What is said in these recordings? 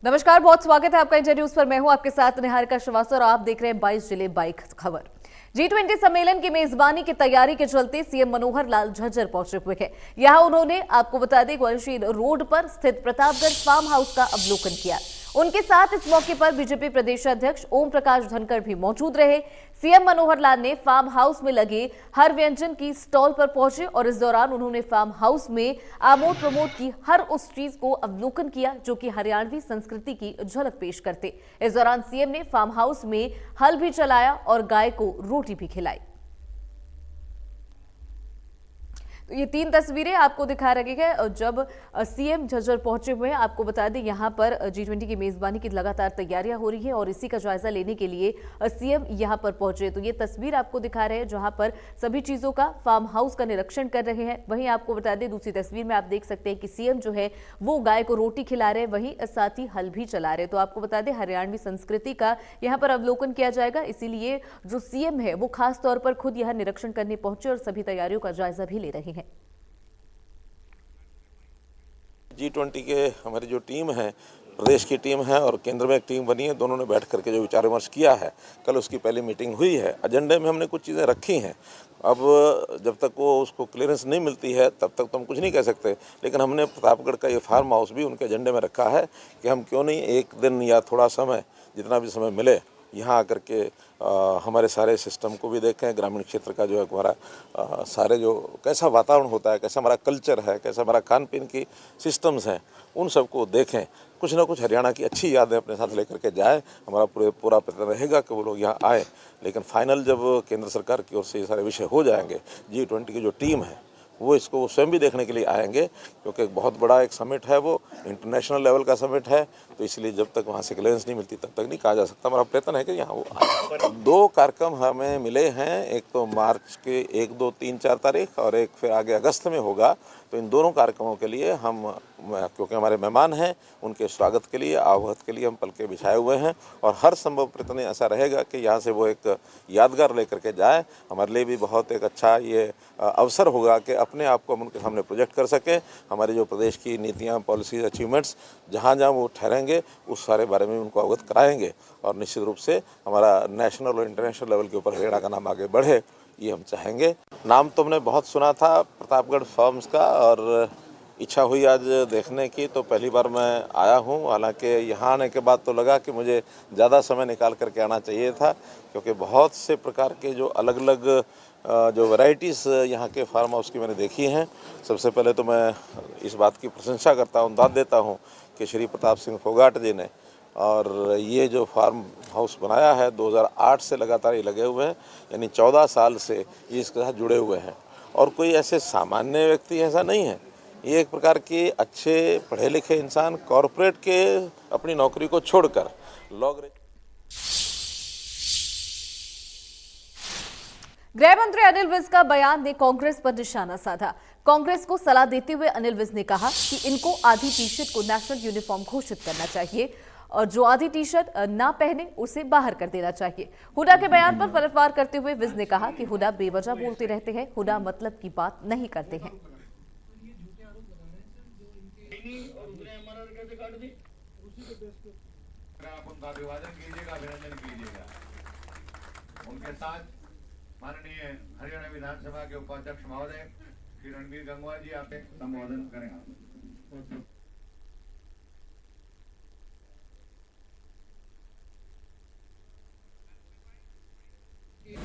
नमस्कार, बहुत स्वागत है आपका इंडिया न्यूज पर। मैं हूं आपके साथ निहारिका श्रीवास्तव और आप देख रहे हैं 22 जिले बाइक खबर। G20 सम्मेलन की मेजबानी की तैयारी के चलते सीएम मनोहर लाल झज्जर पहुंचे हुए हैं। यहां उन्होंने आपको बता दें ग्वालियर रोड पर स्थित प्रतापगढ़ फार्म हाउस का अवलोकन किया। उनके साथ इस मौके पर बीजेपी प्रदेश अध्यक्ष ओम प्रकाश धनखड़ भी मौजूद रहे। सीएम मनोहर लाल ने फार्म हाउस में लगे हर व्यंजन की स्टॉल पर पहुंचे और इस दौरान उन्होंने फार्म हाउस में आमोद प्रमोद की हर उस चीज को अवलोकन किया जो कि हरियाणवी संस्कृति की झलक पेश करते। इस दौरान सीएम ने फार्म हाउस में हल भी चलाया और गाय को रोटी भी खिलाई। तो ये 3 तस्वीरें आपको दिखा रही है जब सीएम झज्जर पहुंचे हुए हैं। आपको बता दें यहां पर G20 की मेजबानी की लगातार तैयारियां हो रही है और इसी का जायजा लेने के लिए सीएम यहां पर पहुंचे। तो ये तस्वीर आपको दिखा रहे हैं जहां पर सभी चीजों का फार्म हाउस का निरीक्षण कर रहे हैं। वहीं आपको बता दें दूसरी तस्वीर में आप देख सकते हैं कि सीएम जो है वो गाय को रोटी खिला रहे हैं, वहीं साथ ही हल भी चला रहे हैं। तो आपको बता दें हरियाणवी संस्कृति का यहाँ पर अवलोकन किया जाएगा, इसीलिए जो सीएम है वो खास तौर पर खुद यह निरीक्षण करने पहुंचे और सभी तैयारियों का जायजा भी ले रहे हैं। G20 के हमारी जो टीम है, प्रदेश की टीम है और केंद्र में एक टीम बनी है, दोनों ने बैठ करके जो विचार विमर्श किया है, कल उसकी पहली मीटिंग हुई है। एजेंडे में हमने कुछ चीज़ें रखी हैं। अब जब तक वो उसको क्लियरेंस नहीं मिलती है तब तक तो हम कुछ नहीं कह सकते, लेकिन हमने प्रतापगढ़ का ये फार्म हाउस भी उनके एजेंडे में रखा है कि हम क्यों नहीं एक दिन या थोड़ा समय, जितना भी समय मिले, यहाँ आकर के हमारे सारे सिस्टम को भी देखें, ग्रामीण क्षेत्र का जो है हमारा सारे जो कैसा वातावरण होता है, कैसा हमारा कल्चर है, कैसा हमारा खान पीन की सिस्टम्स हैं, उन सबको देखें। कुछ ना कुछ हरियाणा की अच्छी यादें अपने साथ लेकर के जाए। हमारा पूरा प्रयत्न रहेगा कि वो लोग यहाँ आए, लेकिन फाइनल जब केंद्र सरकार की ओर से ये सारे विषय हो जाएंगे, G20 की जो टीम है वो इसको स्वयं भी देखने के लिए आएंगे, क्योंकि एक बहुत बड़ा एक समिट है, वो इंटरनेशनल लेवल का समिट है। तो इसलिए जब तक वहाँ से क्लियरेंस नहीं मिलती तब तक नहीं कहा जा सकता। हमारा प्रयत्न है कि यहाँ वो आए। 2 कार्यक्रम हमें मिले हैं, एक तो मार्च के 1, 2, 3, 4 तारीख और एक फिर आगे अगस्त में होगा। तो इन दोनों कार्यक्रमों के लिए हम, क्योंकि हमारे मेहमान हैं, उनके स्वागत के लिए, आवभगत के लिए हम पलके बिछाए हुए हैं और हर संभव प्रयत्न ऐसा रहेगा कि यहाँ से वो एक यादगार लेकर के जाए। हमारे लिए भी बहुत एक अच्छा ये अवसर होगा कि अपने आप को हम उनके सामने प्रोजेक्ट कर सकें। हमारे जो प्रदेश की नीतियाँ, पॉलिसीज, अचीवमेंट्स जहाँ जहाँ वो ठहरेंगे उस सारे बारे में उनको अवगत कराएंगे और निश्चित रूप से हमारा नेशनल और इंटरनेशनल लेवल के ऊपर हरियाणा का नाम आगे बढ़े, ये हम चाहेंगे। नाम तो हमने बहुत सुना था प्रतापगढ़ फार्म्स का और इच्छा हुई आज देखने की, तो पहली बार मैं आया हूँ। हालांकि यहाँ आने के बाद तो लगा कि मुझे ज़्यादा समय निकाल करके आना चाहिए था, क्योंकि बहुत से प्रकार के जो अलग अलग जो वैरायटीज़ यहाँ के फार्म हाउस की मैंने देखी हैं। सबसे पहले तो मैं इस बात की प्रशंसा करता हूँ, दाद देता हूँ कि श्री प्रताप सिंह फोगाट जी ने और ये जो फार्म हाउस बनाया है 2008 से लगातार ये लगे हुए हैं, यानी 14 साल से ये इसके साथ जुड़े हुए हैं। और कोई ऐसे सामान्य व्यक्ति ऐसा नहीं है, ये एक प्रकार के अच्छे पढ़े लिखे इंसान कॉरपोरेट के अपनी नौकरी को छोड़कर गृह मंत्री अनिल विज का बयान ने कांग्रेस पर निशाना साधा। कांग्रेस को सलाह देते हुए अनिल विज ने कहा कि इनको आधी टी शर्ट को नेशनल यूनिफॉर्म घोषित करना चाहिए और जो आधी टी शर्ट ना पहने उसे बाहर कर देना चाहिए। हुड्डा के बयान पर पलटवार करते हुए विज ने कहा कि हुड्डा बेवजह बोलते रहते हैं, हुड्डा मतलब की बात नहीं करते हैं। उनके साथ माननीय हरियाणा विधानसभा के उपाध्यक्ष महोदय श्री रणबीर गंगवा जी आप संबोधन करेंगे।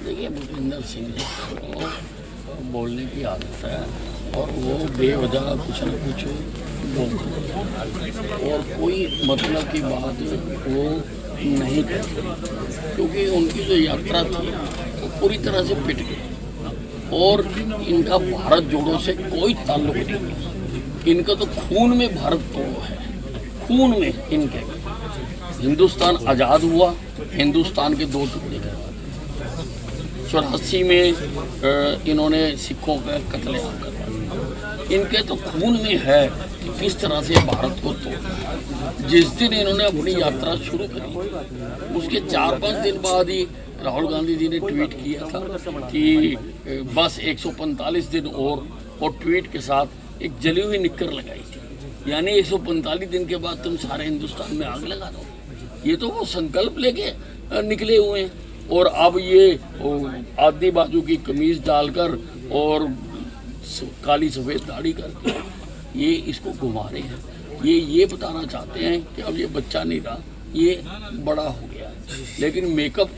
देखिए, भूपिंदर सिंह जी को बोलने की आदत है और वो बेवजह कुछ न कुछ बोलते और कोई मतलब की बात वो नहीं करते, क्योंकि उनकी जो यात्रा थी वो पूरी तरह से पिट गई और इनका भारत जोड़ो से कोई ताल्लुक नहीं। इनका तो खून में भारत जोड़ो है, खून में इनके। हिंदुस्तान आज़ाद हुआ, हिंदुस्तान के 2 टुकड़े करवा दिए। 84 में इन्होंने सिखों का कत्लेआम करवा दिया। इनके तो खून में है कि किस तरह से भारत को तोड़ना। जिस दिन इन्होंने अपनी यात्रा शुरू करी उसके 4-5 दिन बाद ही राहुल गांधी जी ने ट्वीट किया था कि बस 145 दिन और ट्वीट के साथ एक जली हुई निक्कर लगाई थी। यानी 145 दिन के बाद तुम सारे हिंदुस्तान में आग लगा दो। ये तो वो संकल्प लेके निकले हुए हैं। और अब ये आधी बाजू की कमीज डालकर और काली सफ़ेद दाढ़ी करके ये इसको घुमा रहे हैं। ये बताना चाहते हैं कि अब ये बच्चा नहीं रहा, ये बड़ा हो गया। लेकिन मेकअप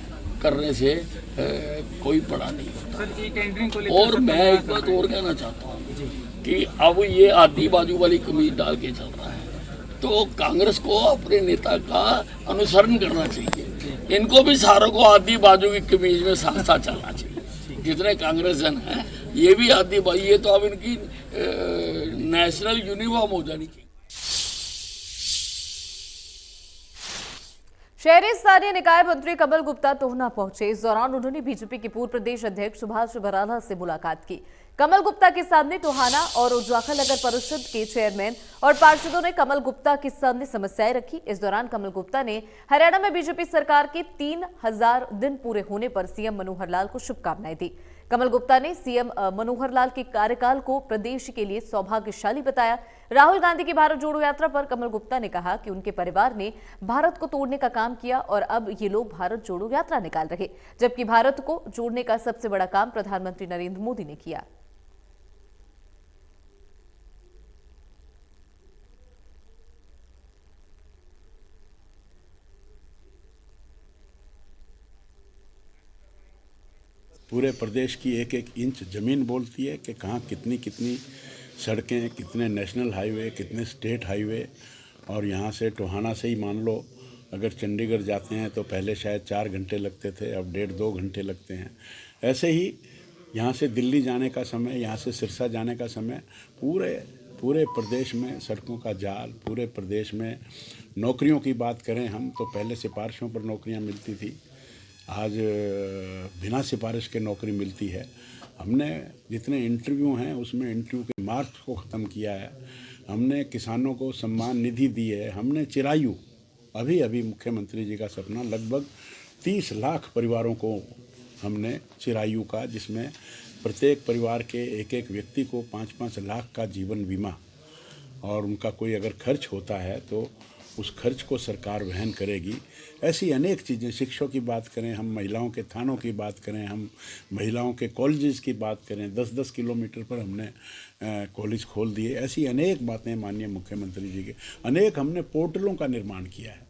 करने से कोई बड़ा नहीं होता। और मैं एक बात और कहना चाहता हूँ कि अब ये आधी बाजू वाली कमीज डाल के चल रहा है, तो कांग्रेस को अपने नेता का अनुसरण करना चाहिए। इनको भी सारों को आधी बाजू की कमीज में साथ साथ चलना चाहिए। जितने कांग्रेस जन हैं ये भी आधी बाजू, ये तो अब इनकी नेशनल यूनिफॉर्म हो जानी चाहिए। शहरी स्थानीय निकाय मंत्री कमल गुप्ता टोहना पहुंचे। इस दौरान उन्होंने बीजेपी के पूर्व प्रदेश अध्यक्ष सुभाष बराला से मुलाकात की। कमल गुप्ता के सामने टोहाना और उजाखल नगर परिषद के चेयरमैन और पार्षदों ने कमल गुप्ता के सामने समस्याएं रखी। इस दौरान कमल गुप्ता ने हरियाणा में बीजेपी सरकार के 3000 दिन पूरे होने पर सीएम मनोहर लाल को शुभकामनाएं दी। कमल गुप्ता ने सीएम मनोहर लाल के कार्यकाल को प्रदेश के लिए सौभाग्यशाली बताया। राहुल गांधी की भारत जोड़ो यात्रा पर कमल गुप्ता ने कहा कि उनके परिवार ने भारत को तोड़ने का काम किया और अब ये लोग भारत जोड़ो यात्रा निकाल रहे, जबकि भारत को जोड़ने का सबसे बड़ा काम प्रधानमंत्री नरेंद्र मोदी ने किया। पूरे प्रदेश की एक एक इंच ज़मीन बोलती है कि कहाँ कितनी कितनी सड़कें, कितने नेशनल हाईवे, कितने स्टेट हाईवे। और यहाँ से टोहाना से ही मान लो अगर चंडीगढ़ जाते हैं तो पहले शायद 4 घंटे लगते थे, अब 1.5-2 घंटे लगते हैं। ऐसे ही यहाँ से दिल्ली जाने का समय, यहाँ से सिरसा जाने का समय, पूरे प्रदेश में सड़कों का जाल। पूरे प्रदेश में नौकरियों की बात करें हम तो पहले सिफारिशों पर नौकरियाँ मिलती थी, आज बिना सिफारिश के नौकरी मिलती है। हमने जितने इंटरव्यू हैं उसमें इंटरव्यू के मार्क्स को ख़त्म किया है। हमने किसानों को सम्मान निधि दी है। हमने चिरायु, अभी मुख्यमंत्री जी का सपना, लगभग 30 लाख परिवारों को हमने चिरायु का, जिसमें प्रत्येक परिवार के एक एक व्यक्ति को 5-5 लाख का जीवन बीमा, और उनका कोई अगर खर्च होता है तो उस खर्च को सरकार वहन करेगी। ऐसी अनेक चीज़ें, शिक्षकों की बात करें हम, महिलाओं के थानों की बात करें हम, महिलाओं के कॉलेजेस की बात करें, 10-10 किलोमीटर पर हमने कॉलेज खोल दिए। ऐसी अनेक बातें माननीय मुख्यमंत्री जी के, अनेक हमने पोर्टलों का निर्माण किया है।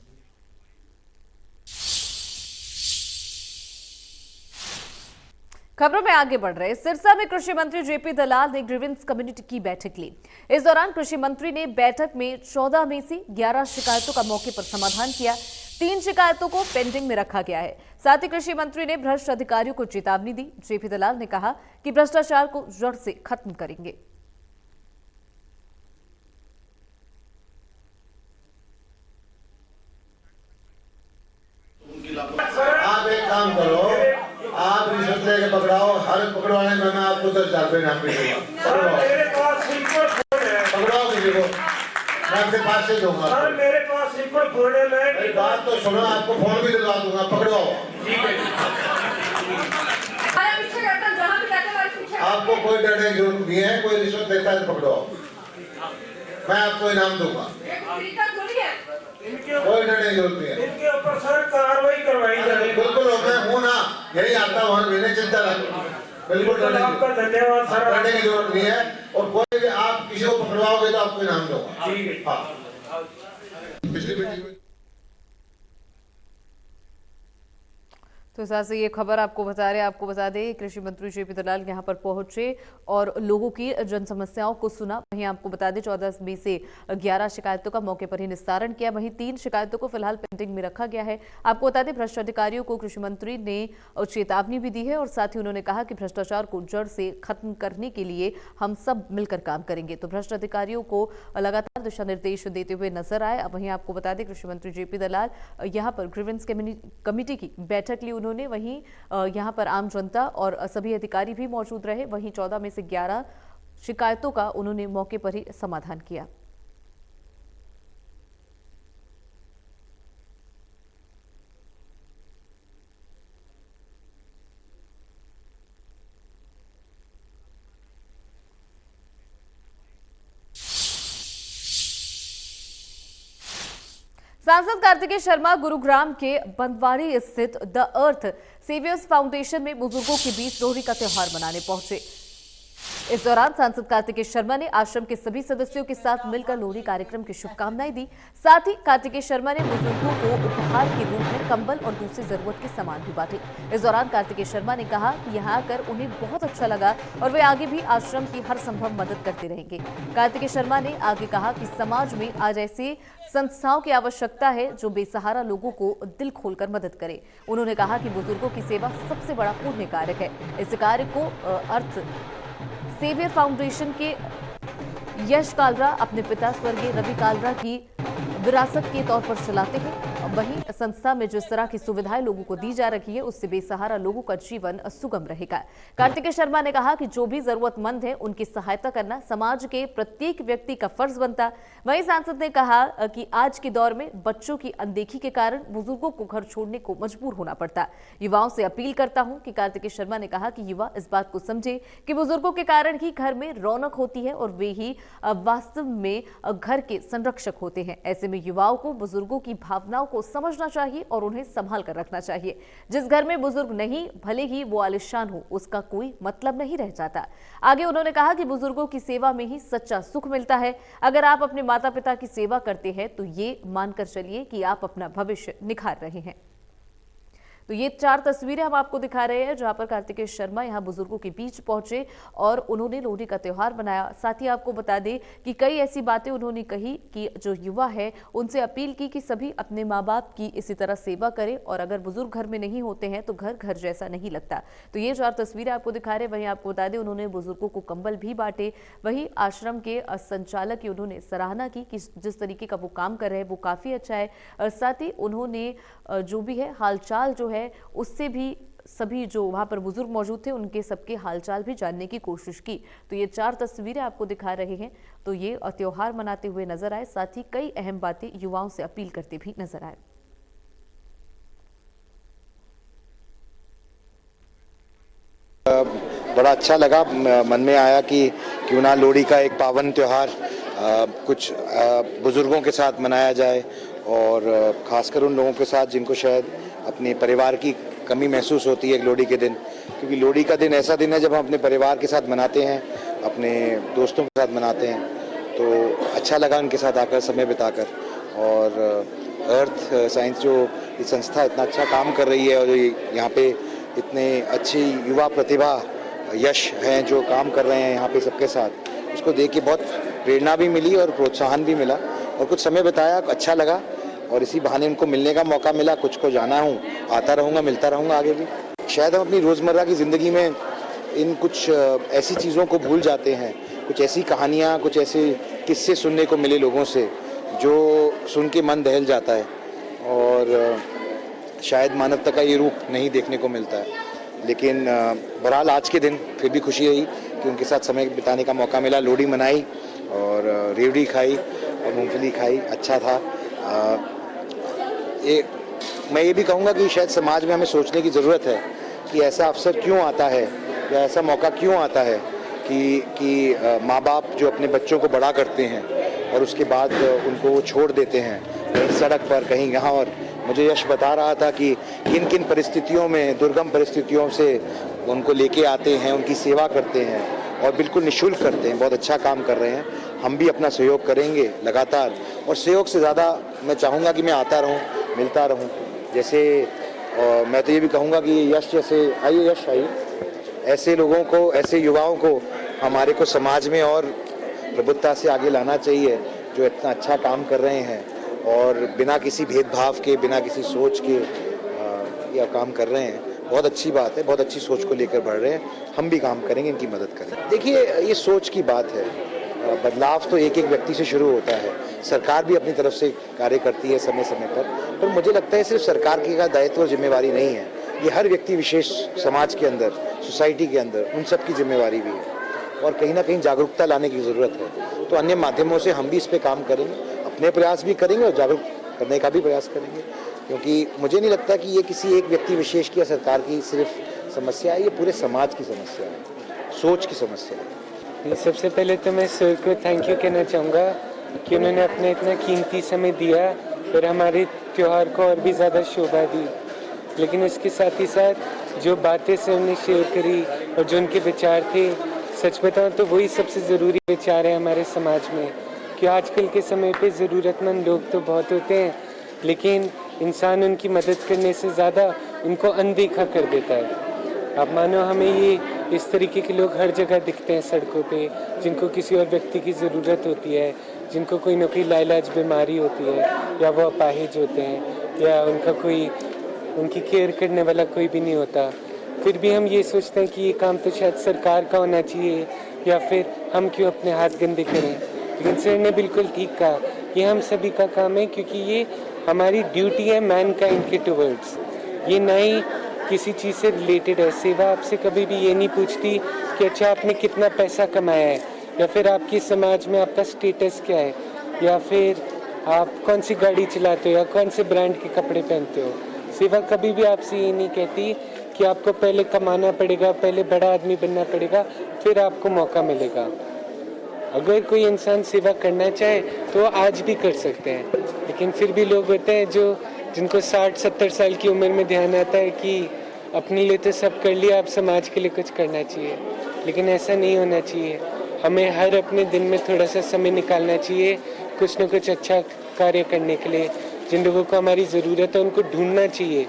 खबरों में आगे बढ़ रहे, सिरसा में कृषि मंत्री जेपी दलाल ने ग्रीवेंस कम्युनिटी की बैठक ली। इस दौरान कृषि मंत्री ने बैठक में 14 में से 11 शिकायतों का मौके पर समाधान किया। 3 शिकायतों को पेंडिंग में रखा गया है। साथ ही कृषि मंत्री ने भ्रष्ट अधिकारियों को चेतावनी दी। जेपी दलाल ने कहा कि भ्रष्टाचार को जड़ से खत्म करेंगे। आप एक काम करो, आप रिश्वत लेके पकड़ाओ, हर पकड़वाने में मैं आपको 10,000 रुपये इनाम भी दूंगा। पकड़ाओ किसी को, मैं अपने पास से दूंगा। सर मेरे पास रिकॉर्ड फोन है, मैं मेरी बात तो सुनो, आपको फोन भी दिलवा दूंगा, पकड़वाओ। आपको कोई डरने की जरूरत नहीं है, कोई रिश्वत देता है तो पकड़वाओ, मैं आपको इनाम दूंगा। कोई डरने की जरूरत नहीं है। इनके ऊपर सर कार्रवाई करवाई जाएगी। बिल्कुल, मैं हूँ ना, यही आता हूँ, मैंने चिंता रखो। बिल्कुल आपका धन्यवाद सर। डरने की जरूरत नहीं है, और कोई भी आप किसी को पकड़वाओगे तो आपको इनाम दूंगा। ठीक है। हाँ, पिछली मीटिंग में तो इस तरह से ये खबर आपको बता दें कृषि मंत्री जेपी दलाल यहां पर पहुंचे और लोगों की जन समस्याओं को सुना। वहीं आपको बता दें 14 में से 11 शिकायतों का मौके पर ही निस्तारण किया। वहीं 3 शिकायतों को फिलहाल पेंडिंग में रखा गया है। आपको बता दें भ्रष्ट अधिकारियों को कृषि मंत्री ने चेतावनी भी दी है और साथ ही उन्होंने कहा कि भ्रष्टाचार को जड़ से खत्म करने के लिए हम सब मिलकर काम करेंगे। तो भ्रष्ट अधिकारियों को लगातार दिशा निर्देश देते हुए नजर आए। अब वहीं आपको बता दें कृषि मंत्री जेपी दलाल यहाँ पर ग्रीवेंस कमेटी की बैठक ली उन्होंने। वहीं यहां पर आम जनता और सभी अधिकारी भी मौजूद रहे। वहीं 14 में से 11 शिकायतों का उन्होंने मौके पर ही समाधान किया। सांसद कार्तिकेय शर्मा गुरुग्राम के बंदवाड़ी स्थित द अर्थ सेवियर्स फाउंडेशन में बुजुर्गों के बीच लोहड़ी का त्योहार मनाने पहुंचे। इस दौरान सांसद कार्तिकेय शर्मा ने आश्रम के सभी सदस्यों के साथ मिलकर लोहड़ी कार्यक्रम की शुभकामनाएं दी। साथ ही कार्तिकेय शर्मा ने बुजुर्गों को उपहार के रूप में कंबल और दूसरी जरूरत के सामान भी बांटे। इस दौरान कार्तिकेय शर्मा ने कहा कि यहाँ आकर उन्हें बहुत अच्छा लगा और वे आगे भी आश्रम की हर संभव मदद करते रहेंगे। कार्तिकेय शर्मा ने आगे कहा कि समाज में आज ऐसी संस्थाओं की आवश्यकता है जो बेसहारा लोगों को दिल खोलकर मदद करे। उन्होंने कहा कि बुजुर्गों की सेवा सबसे बड़ा पुण्य कार्य है। इस कार्य को अर्थ सेवियर फाउंडेशन के यश कालरा अपने पिता स्वर्गीय रवि कालरा की विरासत के तौर पर चलाते हैं। वहीं संस्था में जिस तरह की सुविधाएं लोगों को दी जा रही है उससे बेसहारा लोगों का जीवन सुगम रहेगा। कार्तिकेय शर्मा ने कहा कि जो भी जरूरतमंद है उनकी सहायता करना समाज के प्रत्येक व्यक्ति का फर्ज बनता। वहीं सांसद ने कहा कि आज के दौर में बच्चों की अनदेखी के कारण बुजुर्गों को घर छोड़ने को मजबूर होना पड़ता। युवाओं से अपील करता हूं कि कार्तिकेय शर्मा ने कहा कि युवा इस बात को समझे कि बुजुर्गों के कारण ही घर में रौनक होती है और वे ही वास्तव में घर के संरक्षक होते हैं। ऐसे में युवाओं को बुजुर्गों की भावनाओं को समझना चाहिए और उन्हें संभाल कर रखना चाहिए। जिस घर में बुजुर्ग नहीं, भले ही वो आलिशान हो, उसका कोई मतलब नहीं रह जाता। आगे उन्होंने कहा कि बुजुर्गों की सेवा में ही सच्चा सुख मिलता है। अगर आप अपने माता पिता की सेवा करते हैं तो ये मानकर चलिए कि आप अपना भविष्य निखार रहे हैं। तो ये 4 तस्वीरें हम आपको दिखा रहे हैं जहां पर कार्तिकेय शर्मा यहां बुजुर्गों के बीच पहुंचे और उन्होंने लोहड़ी का त्योहार मनाया। साथ ही आपको बता दें कि कई ऐसी बातें उन्होंने कही कि जो युवा है उनसे अपील की कि सभी अपने माँ बाप की इसी तरह सेवा करें और अगर बुजुर्ग घर में नहीं होते हैं तो घर घर जैसा नहीं लगता। तो ये 4 तस्वीरें आपको दिखा रहे हैं। वहीं आपको बता दें उन्होंने बुजुर्गों को कंबल भी बांटे। वहीं आश्रम के संचालक की उन्होंने सराहना की कि जिस तरीके का वो काम कर रहे हैं वो काफ़ी अच्छा है। साथ ही उन्होंने जो भी है हालचाल जो है उससे भी सभी जो वहां पर बुजुर्ग मौजूद थे उनके सबके हालचाल भी जानने की कोशिश की। तो ये 4 तस्वीरें आपको दिखा रहे हैं। तो ये त्योहार मनाते हुए नजर आए। साथ ही कई अहम बातें युवाओं से अपील करते भी नजर आए। बड़ा अच्छा लगा, मन में आया कि क्यों ना लोहड़ी का एक पावन त्योहार कुछ बुजुर्गों के साथ मनाया जाए और खासकर उन लोगों के साथ जिनको शायद अपने परिवार की कमी महसूस होती है लोहड़ी के दिन, क्योंकि लोहड़ी का दिन ऐसा दिन है जब हम अपने परिवार के साथ मनाते हैं, अपने दोस्तों के साथ मनाते हैं। तो अच्छा लगा उनके साथ आकर समय बिताकर। और अर्थ साइंस जो ये संस्था इतना अच्छा काम कर रही है और यहाँ पे इतने अच्छी युवा प्रतिभा यश हैं जो काम कर रहे हैं यहाँ पे सबके साथ, उसको देख के बहुत प्रेरणा भी मिली और प्रोत्साहन भी मिला और कुछ समय बिताया, अच्छा लगा और इसी बहाने उनको मिलने का मौका मिला। कुछ को जाना हूँ, आता रहूँगा, मिलता रहूँगा आगे भी। शायद हम अपनी रोज़मर्रा की ज़िंदगी में इन कुछ ऐसी चीज़ों को भूल जाते हैं, कुछ ऐसी कहानियाँ, कुछ ऐसे किस्से सुनने को मिले लोगों से जो सुन के मन दहल जाता है और शायद मानवता का ये रूप नहीं देखने को मिलता है। लेकिन बहरहाल आज के दिन फिर भी खुशी रही कि उनके साथ समय बिताने का मौका मिला। लोहड़ी मनाई और रेवड़ी खाई और मूंगफली खाई, अच्छा था। मैं ये भी कहूँगा कि शायद समाज में हमें सोचने की ज़रूरत है कि ऐसा अवसर क्यों आता है या ऐसा मौका क्यों आता है कि माँ बाप जो अपने बच्चों को बड़ा करते हैं और उसके बाद उनको वो छोड़ देते हैं कहीं सड़क पर, कहीं यहाँ। और मुझे यश बता रहा था कि किन किन परिस्थितियों में, दुर्गम परिस्थितियों से उनको लेके आते हैं, उनकी सेवा करते हैं और बिल्कुल निःशुल्क करते हैं। बहुत अच्छा काम कर रहे हैं। हम भी अपना सहयोग करेंगे लगातार और सहयोग से ज़्यादा मैं चाहूँगा कि मैं आता रहूँ, मिलता रहूँ। जैसे मैं तो ये भी कहूँगा कि यश जैसे आइए, यश आइए, ऐसे लोगों को, ऐसे युवाओं को हमारे को समाज में और प्रबुद्धता से आगे लाना चाहिए जो इतना अच्छा काम कर रहे हैं और बिना किसी भेदभाव के, बिना किसी सोच के यह काम कर रहे हैं। बहुत अच्छी बात है, बहुत अच्छी सोच को लेकर बढ़ रहे हैं। हम भी काम करेंगे, इनकी मदद करेंगे। देखिए, ये सोच की बात है। बदलाव तो एक एक व्यक्ति से शुरू होता है। सरकार भी अपनी तरफ से कार्य करती है समय समय पर मुझे लगता है सिर्फ सरकार की का दायित्व और जिम्मेवारी नहीं है, ये हर व्यक्ति विशेष समाज के अंदर, सोसाइटी के अंदर, उन सब की जिम्मेवारी भी है और कहीं ना कहीं जागरूकता लाने की ज़रूरत है। तो अन्य माध्यमों से हम भी इस पर काम करेंगे, अपने प्रयास भी करेंगे और जागरूक करने का भी प्रयास करेंगे, क्योंकि मुझे नहीं लगता कि ये किसी एक व्यक्ति विशेष की या सरकार की सिर्फ समस्या है, ये पूरे समाज की समस्या है, सोच की समस्या है। सबसे पहले तो मैं सर को थैंक यू कहना चाहूँगा कि उन्होंने अपना इतना कीमती समय दिया और हमारे त्यौहार को और भी ज़्यादा शोभा दी। लेकिन उसके साथ ही साथ जो बातें से उन्हें शेयर करी और जो उनके विचार थे, सच बताऊं तो वही सबसे ज़रूरी विचार है हमारे समाज में। कि आजकल के समय पे ज़रूरतमंद लोग तो बहुत होते हैं, लेकिन इंसान उनकी मदद करने से ज़्यादा उनको अनदेखा कर देता है। अब मानो हमें ये इस तरीके के लोग हर जगह दिखते हैं सड़कों पे, जिनको किसी और व्यक्ति की ज़रूरत होती है, जिनको कोई न कोई लाइलाज बीमारी होती है, या वो अपाहिज होते हैं, या उनका कोई उनकी केयर करने वाला कोई भी नहीं होता। फिर भी हम ये सोचते हैं कि ये काम तो शायद सरकार का होना चाहिए, या फिर हम क्यों अपने हाथ गंदे करें। लेकिन सर ने बिल्कुल ठीक कहा, ये हम सभी का काम है, क्योंकि ये हमारी ड्यूटी है मैनकाइंड के टुवर्ड्स। ये ना ही किसी चीज़ से रिलेटेड है। सेवा आपसे कभी भी ये नहीं पूछती कि अच्छा आपने कितना पैसा कमाया है, या फिर आपकी समाज में आपका स्टेटस क्या है, या फिर आप कौन सी गाड़ी चलाते हो, या कौन से ब्रांड के कपड़े पहनते हो। सेवा कभी भी आपसे ये नहीं कहती कि आपको पहले कमाना पड़ेगा, पहले बड़ा आदमी बनना पड़ेगा, फिर आपको मौका मिलेगा। अगर कोई इंसान सेवा करना चाहे तो आज भी कर सकते हैं, लेकिन फिर भी लोग होते हैं जिनको 60-70 साल की उम्र में ध्यान आता है कि अपने लिए तो सब कर लिया, अब समाज के लिए कुछ करना चाहिए। लेकिन ऐसा नहीं होना चाहिए। हमें हर अपने दिन में थोड़ा सा समय निकालना चाहिए कुछ न कुछ अच्छा कार्य करने के लिए। जिन लोगों को हमारी ज़रूरत है उनको ढूंढना चाहिए,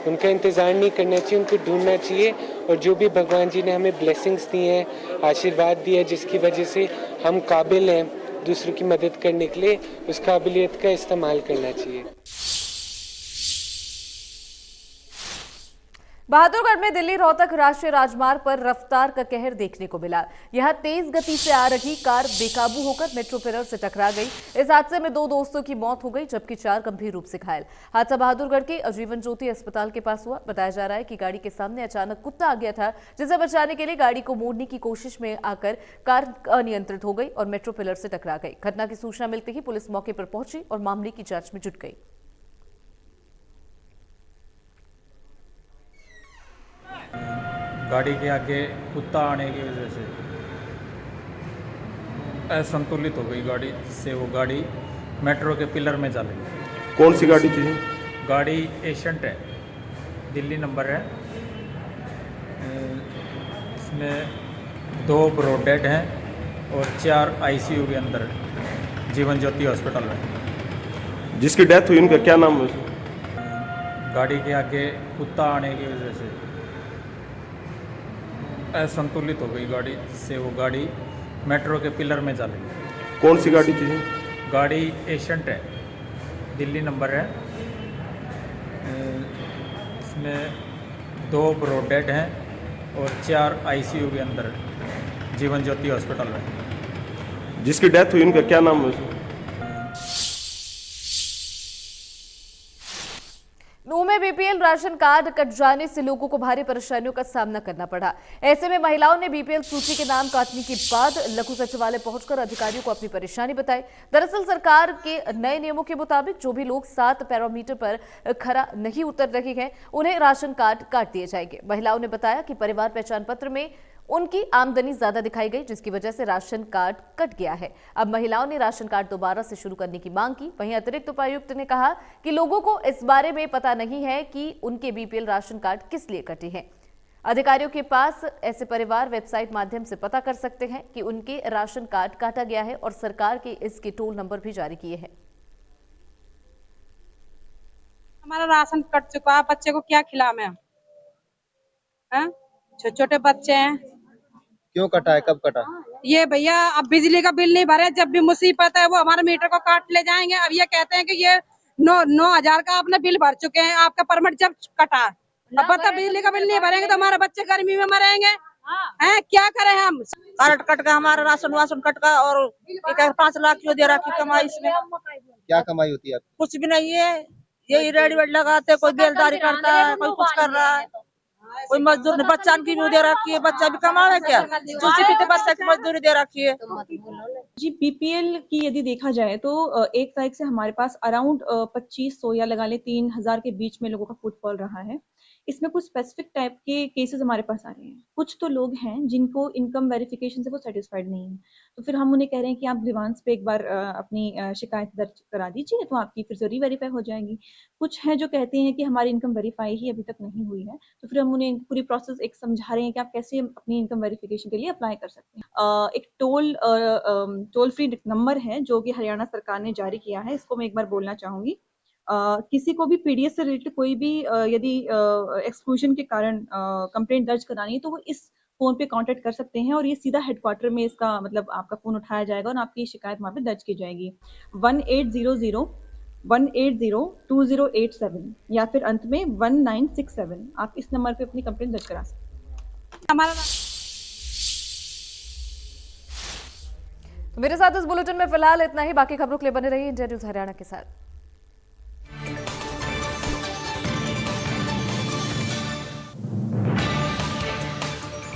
उनका इंतज़ार नहीं करना चाहिए, उनको ढूंढना चाहिए। और जो भी भगवान जी ने हमें ब्लेसिंग्स दी हैं, आशीर्वाद दिया है, जिसकी वजह से हम काबिल हैं दूसरों की मदद करने के लिए, उस काबिलियत का इस्तेमाल करना चाहिए। बहादुरगढ़ में दिल्ली रोहतक राष्ट्रीय राजमार्ग पर रफ्तार का कहर देखने को मिला। यहां तेज गति से आ रही कार बेकाबू होकर मेट्रो पिलर से टकरा गई। इस हादसे में 2 दोस्तों की मौत हो गई, जबकि 4 गंभीर रूप से घायल। हादसा बहादुरगढ़ के आजीवन ज्योति अस्पताल के पास हुआ। बताया जा रहा है कि गाड़ी के सामने अचानक कुत्ता आ गया था, जिसे बचाने के लिए गाड़ी को मोड़ने की कोशिश में आकर कार अनियंत्रित हो गई और मेट्रो पिलर से टकरा गई। घटना की सूचना मिलते ही पुलिस मौके पर पहुंची और मामले की जांच में जुट गई। गाड़ी के आगे कुत्ता आने की वजह से असंतुलित हो गई गाड़ी, जिससे वो गाड़ी मेट्रो के पिलर में जा लगी। कौन सी गाड़ी थी? गाड़ी एशियंट है, दिल्ली नंबर है। इसमें 2 ब्रॉड डेड हैं और 4 आईसीयू के अंदर जीवन ज्योति हॉस्पिटल में। जिसकी डेथ हुई उनका क्या नाम है? गाड़ी के आगे कुत्ता आने की वजह से असंतुलित हो गई गाड़ी, जिससे वो गाड़ी मेट्रो के पिलर में जा लगी। कौन सी गाड़ी थी? गाड़ी एशियंट है, दिल्ली नंबर है। इसमें 2 ब्रॉड डेड हैं और 4 आईसीयू के अंदर जीवन ज्योति हॉस्पिटल में। जिसकी डेथ हुई उनका क्या नाम है? नूह में बीपीएल राशन कार्ड कट जाने से लोगों को भारी परेशानियों का सामना करना पड़ा। ऐसे में महिलाओं ने बीपीएल सूची के नाम काटने के बाद लघु सचिवालय पहुंचकर अधिकारियों को अपनी परेशानी बताई। दरअसल सरकार के नए नियमों के मुताबिक जो भी लोग 7 पैरामीटर पर खरा नहीं उतर रहे हैं, उन्हें राशन कार्ड काट दिए जाएंगे। महिलाओं ने बताया कि परिवार पहचान पत्र में उनकी आमदनी ज्यादा दिखाई गई, जिसकी वजह से राशन कार्ड कट गया है। अब महिलाओं ने राशन कार्ड दोबारा से शुरू करने की मांग की। वहीं अतिरिक्त उपायुक्त ने कहा कि लोगों को इस बारे में पता नहीं है कि उनके बीपीएल राशन कार्ड किस लिए कटे हैं। अधिकारियों के पास ऐसे परिवार वेबसाइट माध्यम से पता कर सकते हैं कि उनके राशन कार्ड काटा गया है और सरकार के इसके टोल नंबर भी जारी किए हैं। हमारा राशन कट चुका है, बच्चे को क्या खिलाएं? छोटे छोटे बच्चे हैं। क्यों कटा है, कब कटा? ये भैया अब बिजली का बिल नहीं भरे, जब भी मुसीबत है वो हमारे मीटर को काट ले जाएंगे। अब ये कहते हैं कि ये 9,000 का आपने बिल भर चुके हैं, आपका परमिट जब कटा। अब पता बिजली का बिल नहीं भरेंगे तो हमारे बच्चे गर्मी में मरेंगे। हैं क्या करें हम? कार्ड कट का, हमारा राशन कट का, और 5 लाख क्यों दे रखी कमाई इसमें? क्या कमाई होती है? कुछ भी नहीं है, यही रेडीमेड लगाते, कोई बेलदारी करता है, कोई कुछ कर रहा है, कोई मजदूर ने बच्चा की भी दे रखी है, बच्चा भी कमावे क्या? दूसरी भी बच्चा की मजदूरी दे रखी है। जी, बीपीएल की यदि देखा जाए तो 1 तारीख से हमारे पास अराउंड 2500 या लगा ले 3000 के बीच में लोगों का फुटफॉल रहा है। इसमें कुछ स्पेसिफिक टाइप के केसेस हमारे पास आ रहे हैं। कुछ तो लोग हैं जिनको इनकम वेरिफिकेशन से वो सेटिस्फाइड नहीं है, तो फिर हम उन्हें कह रहे हैं कि आप ग्रीवांस पे एक बार अपनी शिकायत दर्ज करा दीजिए, तो आपकी फिर से री-वेरीफाई हो जाएगी। कुछ हैं जो कहते हैं कि हमारी इनकम वेरीफाई ही अभी तक नहीं हुई है, तो फिर हम उन्हें पूरी प्रोसेस एक समझा रहे हैं कि आप कैसे अपनी इनकम वेरिफिकेशन के लिए अप्लाई कर सकते हैं। एक टोल फ्री नंबर है जो कि हरियाणा सरकार ने जारी किया है, इसको मैं एक बार बोलना चाहूँगी। किसी को भी पीडीएस से रिलेटेड कोई भी यदि एक्सक्लूजन के कारण कंप्लेंट दर्ज करानी है, तो वो इस फ़ोन पे कॉन्टैक्ट कर सकते हैं और ये सीधा हेडक्वार्टर में इसका मतलब आपका फ़ोन उठाया जाएगा और आपकी शिकायत वहाँ पे दर्ज की जाएगी। 1800-180-2087 या फिर अंत में 1967 आप इस नंबर पे अपनी कंप्लेंट दर्ज करा सकते हैं। हमारा तो मेरे साथ इस बुलेटिन में फिलहाल इतना ही। बाकी खबरों के लिए बने रहिए इंडिया न्यूज़ हरियाणा के साथ।